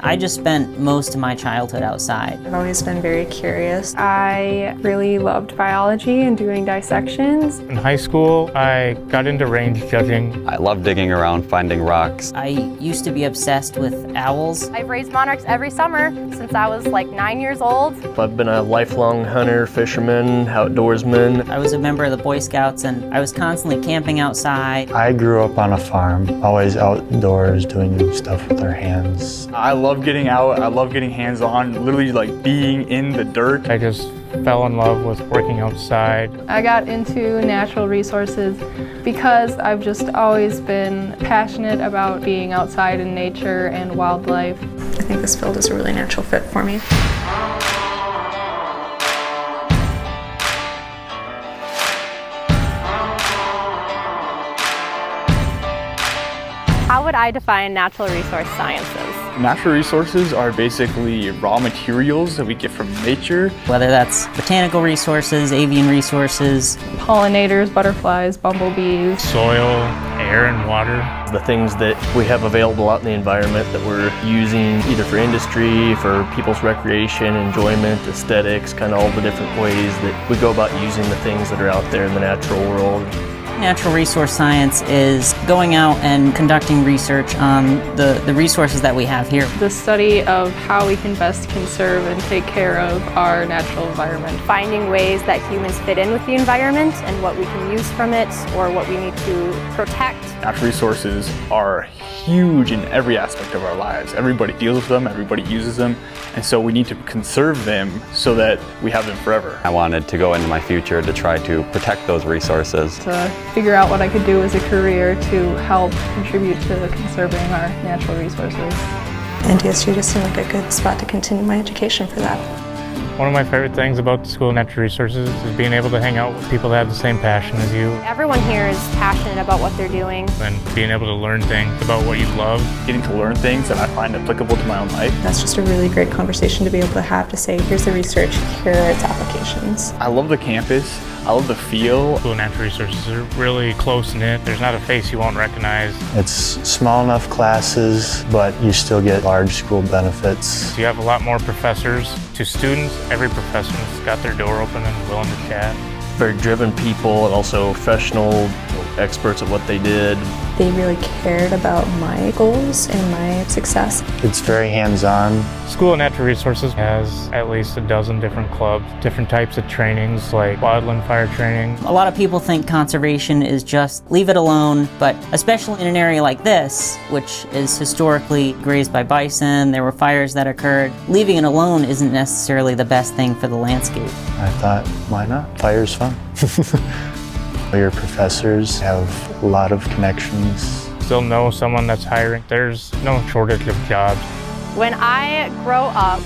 I just spent most of my childhood outside. I've always been very curious. I really loved biology and doing dissections. In high school, I got into range judging. I love digging around, finding rocks. I used to be obsessed with owls. I've raised monarchs every summer since I was like 9 years old. I've been a lifelong hunter, fisherman, outdoorsman. I was a member of the Boy Scouts and I was constantly camping outside. I grew up on a farm, always outdoors doing new stuff with our hands. I love getting out, I love getting hands-on, literally like being in the dirt. I just fell in love with working outside. I got into natural resources because I've just always been passionate about being outside in nature and wildlife. I think this field is a really natural fit for me. How would I define natural resource sciences? Natural resources are basically raw materials that we get from nature. Whether that's botanical resources, avian resources, Pollinators, butterflies, bumblebees. Soil, air, and water. The things that we have available out in the environment that we're using either for industry, for people's recreation, enjoyment, aesthetics, kind of all the different ways that we go about using the things that are out there in the natural world. Natural resource science is going out and conducting research on the resources that we have here. The study of how we can best conserve and take care of our natural environment. Finding ways that humans fit in with the environment and what we can use from it or what we need to protect. Natural resources are huge in every aspect of our lives. Everybody deals with them, everybody uses them, and so we need to conserve them so that we have them forever. I wanted to go into my future to try to protect those resources. To figure out what I could do as a career to help contribute to conserving our natural resources. Ndsu just seemed like a good spot to continue my education for that. One of my favorite things about the School of Natural Resources is being able to hang out with people that have the same passion as you, Everyone here is passionate about what they're doing. and being able to learn things about what you love. Getting to learn things that I find applicable to my own life. That's just a really great conversation to be able to have, to say, here's the research, here are its applications. I love the campus, I love the feel. School of Natural Resources are really close-knit. There's not a face you won't recognize. It's small enough classes, but you still get large school benefits. You have a lot more professors. To students, every professor's got their door open and willing to chat. Very driven people and also professional experts at what they did. They really cared about my goals and my success. It's very hands-on. School of Natural Resources has at least a dozen different clubs, different types of trainings like wildland fire training. A lot of people think conservation is just leave it alone, but especially in an area like this, which is historically grazed by bison, there were fires that occurred, leaving it alone isn't necessarily the best thing for the landscape. I thought, why not? Fire's fun. Your professors have a lot of connections. Still know someone that's hiring. There's no shortage of jobs. When I grow up,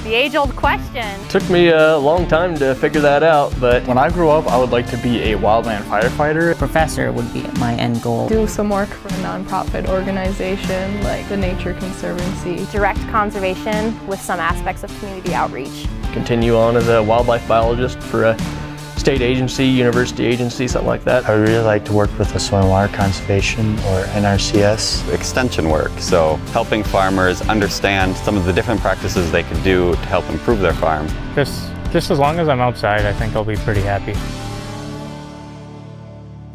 the age-old question. Took me a long time to figure that out, but When I grow up, I would like to be a wildland firefighter. Professor would be my end goal. Do some work for a nonprofit organization like the Nature Conservancy. Direct conservation with some aspects of community outreach. continue on as a wildlife biologist for a state agency, university agency, something like that. I would really like to work with the Soil and Water Conservation or NRCS. Extension work, so helping farmers understand some of the different practices they could do to help improve their farm. Just as long as I'm outside, I think I'll be pretty happy.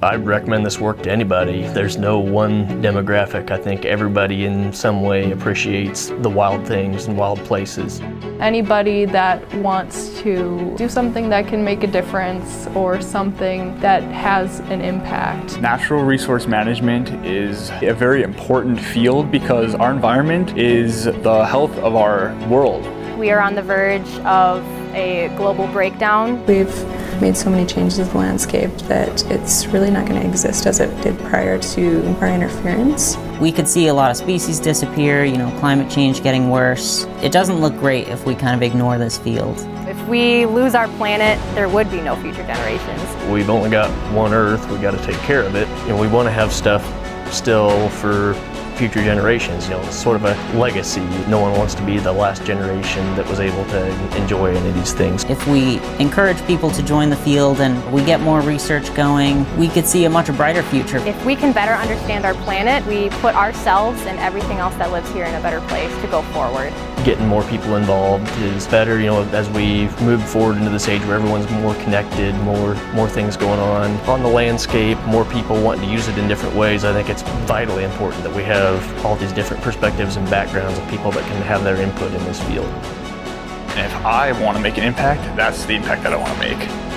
I'd recommend this work to anybody. There's no one demographic. I think everybody in some way appreciates the wild things and wild places. Anybody that wants to do something that can make a difference or something that has an impact. Natural resource management is a very important field because our environment is the health of our world. We are on the verge of a global breakdown. We've made so many changes to the landscape that it's really not going to exist as it did prior to our interference. We could see a lot of species disappear, climate change getting worse. It doesn't look great if we kind of ignore this field. If we lose our planet, there would be no future generations. We've only got one Earth, we got to take care of it. And we want to have stuff still for future generations. You know, it's sort of a legacy. No one wants to be the last generation that was able to enjoy any of these things. If we encourage people to join the field and we get more research going, we could see a much brighter future. If we can better understand our planet, we put ourselves and everything else that lives here in a better place to go forward. Getting more people involved is better, you know, as we move forward into this age where everyone's more connected, more things going on the landscape, more people wanting to use it in different ways. I think it's vitally important that we have all these different perspectives and backgrounds of people that can have their input in this field. And if I want to make an impact, that's the impact that I want to make.